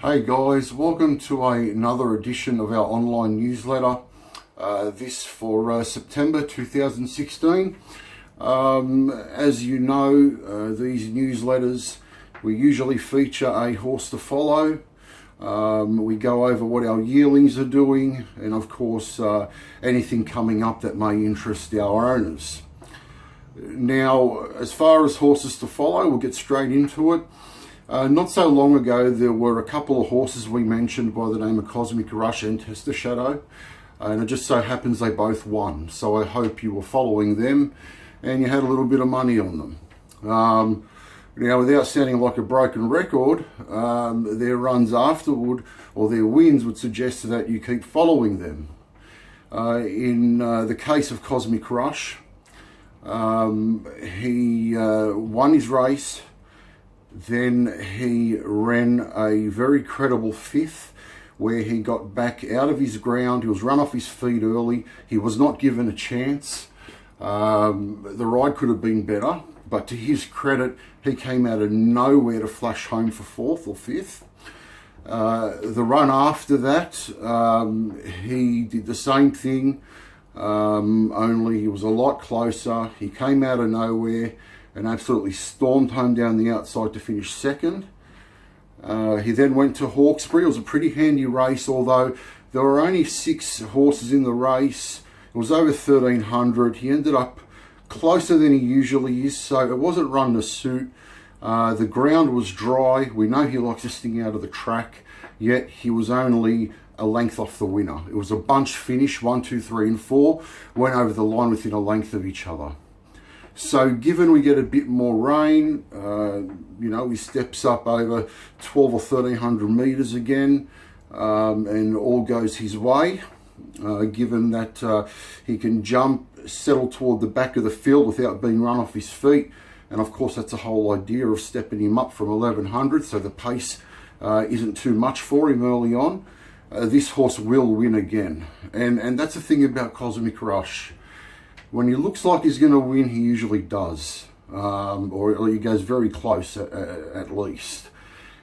Hey guys, welcome to another edition of our online newsletter. This for September 2016. As you know, these newsletters, we usually feature a horse to follow. We go over what our yearlings are doing and of course anything coming up that may interest our owners. Now, as far as horses to follow, we'll get straight into it. Not so long ago, there were a couple of horses we mentioned by the name of Cosmic Rush and Tester Shadow, and it just so happens they both won. So I hope you were following them and you had a little bit of money on them. Now, without sounding like a broken record, their runs afterward, or their wins, would suggest that you keep following them. In the case of Cosmic Rush, he won his race. Then he ran a very credible fifth where he got back out of his ground. He was run off his feet early. He was not given a chance. The ride could have been better, but to his credit, he came out of nowhere to flash home for fourth or fifth. The run after that, he did the same thing, only he was a lot closer. He came out of nowhere and absolutely stormed home down the outside to finish second. He then went to Hawkesbury. It was a pretty handy race, although there were only 6 horses in the race. It was over 1,300. He ended up closer than he usually is, so it wasn't run to suit. The ground was dry. We know he likes to sting out of the track, yet he was only a length off the winner. It was a bunch finish, 1, 2, 3 and 4, went over the line within a length of each other. So given we get a bit more rain, he steps up over 12 or 1,300 meters again, and all goes his way. Given that he can jump, settle toward the back of the field without being run off his feet. And of course, that's the whole idea of stepping him up from 1,100, so the pace isn't too much for him early on. This horse will win again. And that's the thing about Cosmic Rush. When he looks like he's going to win, he usually does, or he goes very close at least.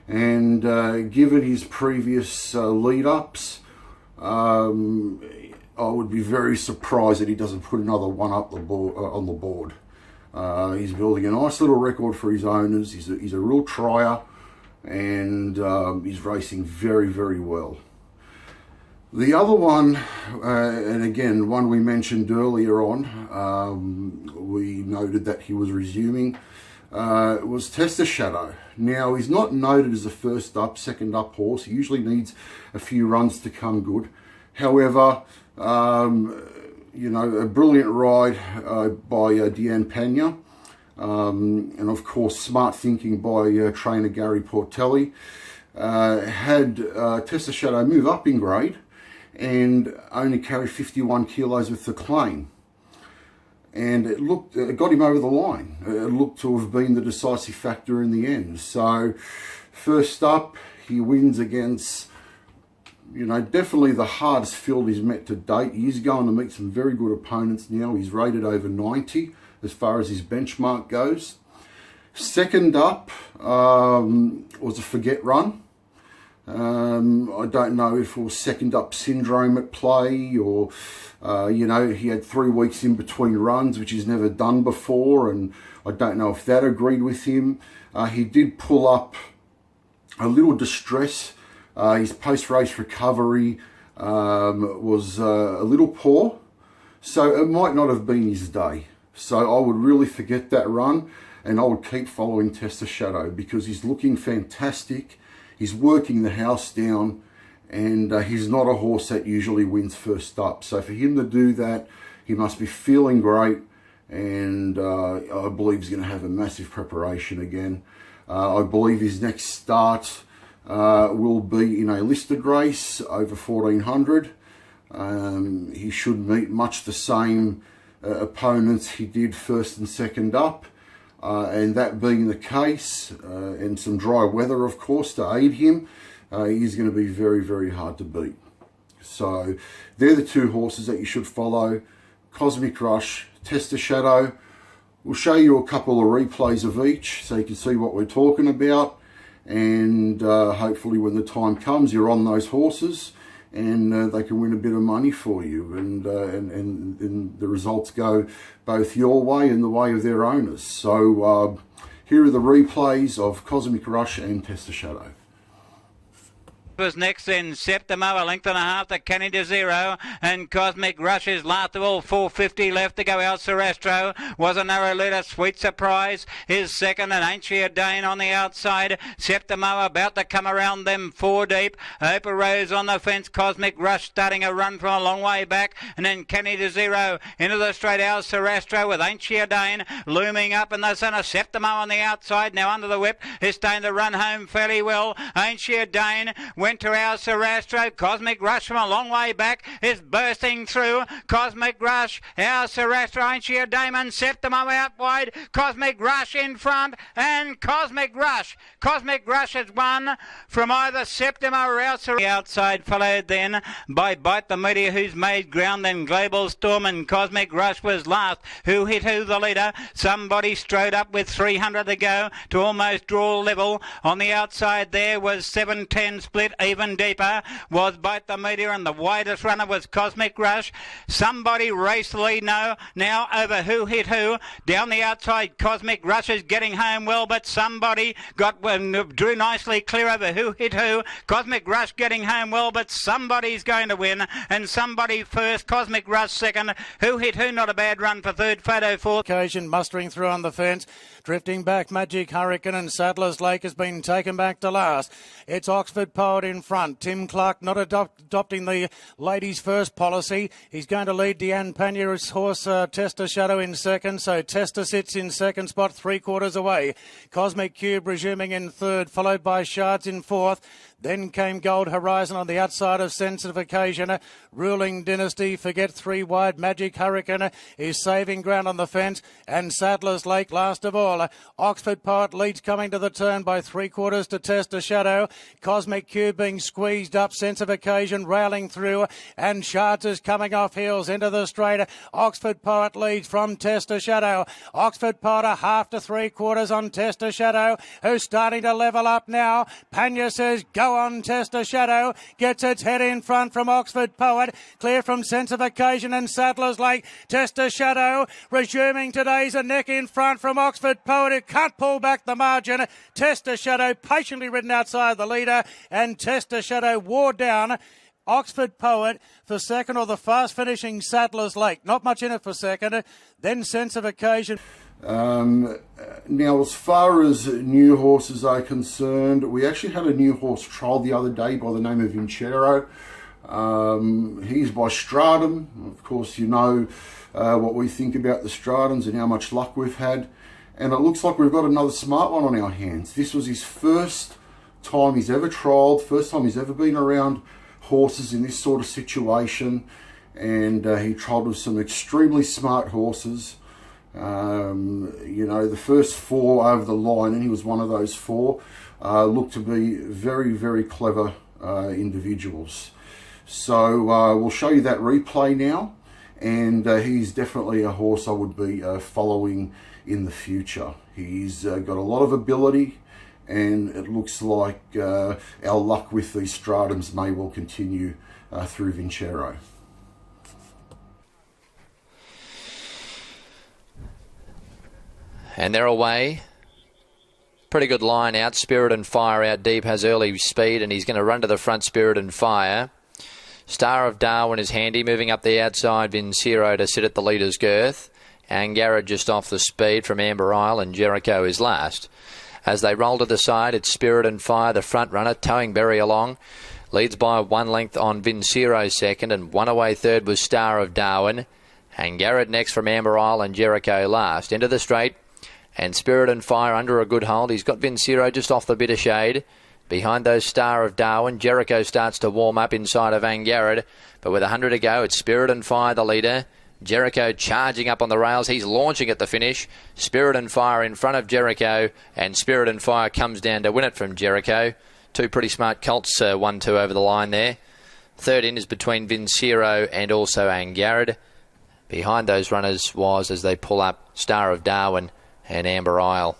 And given his previous lead-ups, I would be very surprised that he doesn't put another one up on the board. He's building a nice little record for his owners. He's a real trier, and he's racing very, very well. The other one, and again, one we mentioned earlier on, we noted that he was resuming, was Tester Shadow. Now, he's not noted as a first up, second up horse. He usually needs a few runs to come good. However, a brilliant ride by Deanne Pena, and of course, smart thinking by trainer Gary Portelli, had Tester Shadow move up in grade and only carry 51 kilos with the claim. And it got him over the line. It looked to have been the decisive factor in the end. So first up, he wins against, definitely the hardest field he's met to date. He's going to meet some very good opponents now. He's rated over 90 as far as his benchmark goes. Second up was a forget run. I don't know if it was second up syndrome at play, or he had 3 weeks in between runs, which he's never done before, and I don't know if that agreed with him. He did pull up a little distress. His post-race recovery was a little poor, so it might not have been his day. So I would really forget that run, and I would keep following Tester Shadow because he's looking fantastic. He's working the house down, and he's not a horse that usually wins first up. So for him to do that, he must be feeling great, and I believe he's going to have a massive preparation again. I believe his next start will be in a listed race over 1,400. He should meet much the same opponents he did first and second up. And that being the case, and some dry weather, of course, to aid him, he's going to be very, very hard to beat. So they're the 2 horses that you should follow. Cosmic Rush, Tester Shadow. We'll show you a couple of replays of each so you can see what we're talking about. and hopefully when the time comes, you're on those horses, and they can win a bit of money for you, and the results go both your way and the way of their owners. So here are the replays of Cosmic Rush and Test the Shadow. Was next, then Septimo, a length and a half to Canada Zero, and Cosmic Rush is last of all. 450 left to go. El Serastro was a narrow leader. Sweet Surprise is second, and Ain't She a Dane on the outside. Septimo about to come around them 4 deep. Opa Rose on the fence. Cosmic Rush starting a run from a long way back, and then Canada Zero into the straight. El Serastro with Ain't She a Dane looming up in the centre. Septimo on the outside now under the whip is starting to run home fairly well. Ain't She a Dane went to our Serastro. Cosmic Rush from a long way back is bursting through. Cosmic Rush, our Serastro, Ain't She a Damon, Septimo out wide. Cosmic Rush in front, and Cosmic Rush has won from either Septimo or our Serastro. Outside followed then by Bite the Meteor, who's made ground, then Global Storm, and Cosmic Rush was last. Who hit who, the leader? Somebody strode up with 300 to go to almost draw level. On the outside there was 7-10 split. Even deeper was Bite the Meteor, and the widest runner was Cosmic Rush. Somebody raced the lead now over who hit who. Down the outside, Cosmic Rush is getting home well, but somebody drew nicely clear over who hit who. Cosmic Rush getting home well, but somebody's going to win, and somebody first. Cosmic Rush second. Who hit who? Not a bad run for third. Photo fourth. Occasion mustering through on the fence. Drifting back, Magic Hurricane, and Sadlers Lake has been taken back to last. It's Oxford Poet in front. Tim Clark not adopting the ladies' first policy. He's going to lead Deanne Panier's horse, Tester Shadow, in second. So Tester sits in second spot, 3/4 away. Cosmic Cube resuming in third, followed by Shards in fourth. Then came Gold Horizon on the outside of Sensitive Occasion. Ruling Dynasty, Forget 3 wide. Magic Hurricane is saving ground on the fence. And Sadlers Lake last of all. Oxford Poet leads coming to the turn by 3/4 to Test a Shadow. Cosmic Cube being squeezed up. Sense of Occasion railing through. And Shards is coming off heels into the straight. Oxford Poet leads from Test a Shadow. Oxford Poet a half to 3/4 on Test a Shadow, who's starting to level up now. Panya says go on, Test a Shadow. Gets its head in front from Oxford Poet. Clear from Sense of Occasion and Sadlers Lake. Test a Shadow resuming today's a neck in front from Oxford Poet. It can't pull back the margin. Test a Shadow patiently ridden outside the leader, and Test a Shadow wore down Oxford Poet for second, or the fast finishing Sadlers Lake. Not much in it for second. Then Sense of Occasion. Now, as far as new horses are concerned, we actually had a new horse trialled the other day by the name of Vincero. He's by Stratum. Of course, you know what we think about the Stratums and how much luck we've had. And it looks like we've got another smart one on our hands. This was his first time he's ever trialled, first time he's ever been around horses in this sort of situation. And he trialled with some extremely smart horses. You know, the first 4 over the line, and he was one of those 4, looked to be very, very clever individuals. So we'll show you that replay now, and he's definitely a horse I would be following in the future. He's got a lot of ability, and it looks like our luck with these Stratums may well continue through Vincero. And they're away. Pretty good line out. Spirit and Fire out deep, has early speed, and he's going to run to the front. Spirit and Fire. Star of Darwin is handy, moving up the outside. Vincero to sit at the leader's girth. And Garrett just off the speed from Amber Isle, and Jericho is last. As they roll to the side, it's Spirit and Fire, the front runner, towing Berry along. Leads by 1 length on Vincero second, and 1 away third was Star of Darwin. And Garrett next from Amber Isle, and Jericho last. Into the straight. And Spirit and Fire under a good hold. He's got Vincero just off the bit of shade. Behind those Star of Darwin, Jericho starts to warm up inside of Angarad. But with 100 to go, it's Spirit and Fire the leader. Jericho charging up on the rails. He's launching at the finish. Spirit and Fire in front of Jericho. And Spirit and Fire comes down to win it from Jericho. 2 pretty smart colts, 1-2 over the line there. Third in is between Vincero and also Angarad. Behind those runners was, as they pull up, Star of Darwin and Amber Isle.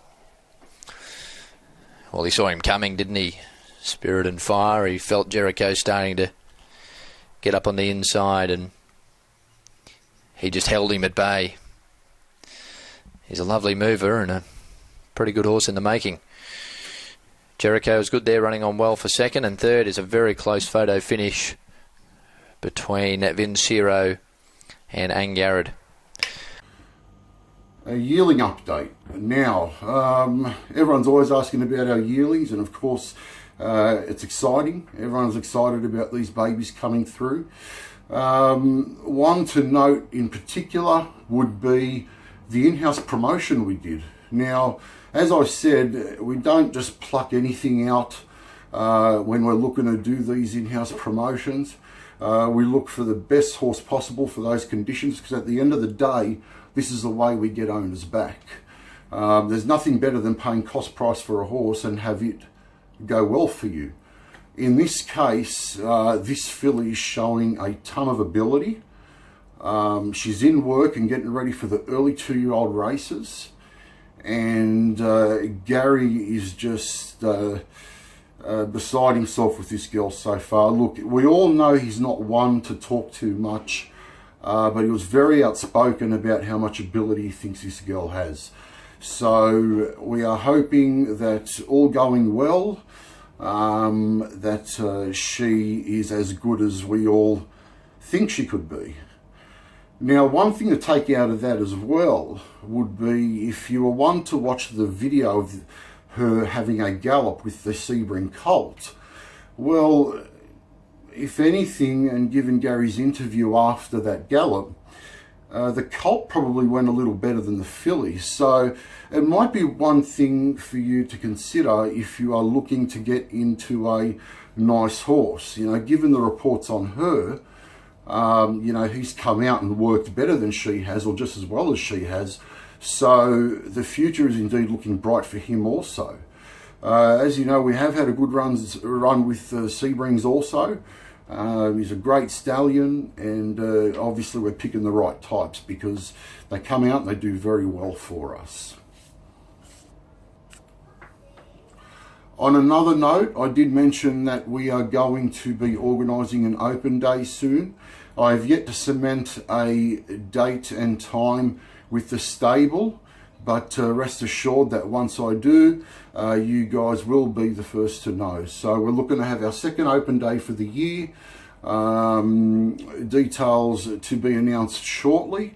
Well, he saw him coming, didn't he? Spirit and Fire. He felt Jericho starting to get up on the inside, and he just held him at bay. He's a lovely mover and a pretty good horse in the making. Jericho is good there, running on well for second, and third is a very close photo finish between Vincero and Angarad. A yearling update. Now, everyone's always asking about our yearlings, and of course it's exciting. Everyone's excited about these babies coming through. One to note in particular would be the in-house promotion we did. Now, as I said, we don't just pluck anything out when we're looking to do these in-house promotions. We look for the best horse possible for those conditions, because at the end of the day, this is the way we get owners back. There's nothing better than paying cost price for a horse and have it go well for you. In this case, this filly is showing a ton of ability. She's in work and getting ready for the early 2-year-old races. And Gary is just beside himself with this girl so far. Look, we all know he's not one to talk too much, but he was very outspoken about how much ability he thinks this girl has. So we are hoping that all going well, that she is as good as we all think she could be. Now, one thing to take out of that as well would be, if you were one to watch the video of her having a gallop with the Sebring colt, well, if anything, and given Gary's interview after that gallop, the colt probably went a little better than the filly. So it might be one thing for you to consider if you are looking to get into a nice horse. You know, given the reports on her, you know, he's come out and worked better than she has, or just as well as she has. So the future is indeed looking bright for him also. As you know, we have had a good run with Sebrings also. He's a great stallion, and obviously we're picking the right types, because they come out and they do very well for us. On another note, I did mention that we are going to be organising an open day soon. I have yet to cement a date and time with the stable, but rest assured that once I do, you guys will be the first to know. So we're looking to have our second open day for the year. Details to be announced shortly.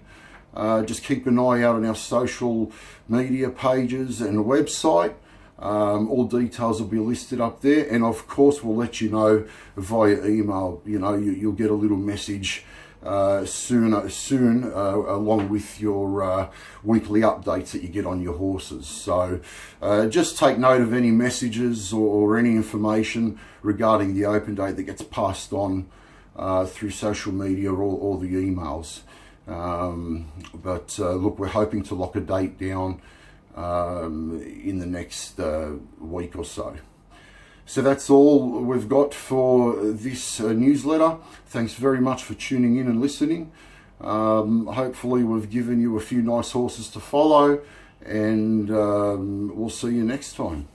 Just keep an eye out on our social media pages and website. All details will be listed up there, and of course we'll let you know via email. You know, you'll get a little message soon along with your weekly updates that you get on your horses. So just take note of any messages or any information regarding the open day that gets passed on through social media or the emails. But look, we're hoping to lock a date down in the next week or so. So that's all we've got for this newsletter. Thanks very much for tuning in and listening. Hopefully we've given you a few nice horses to follow, and we'll see you next time.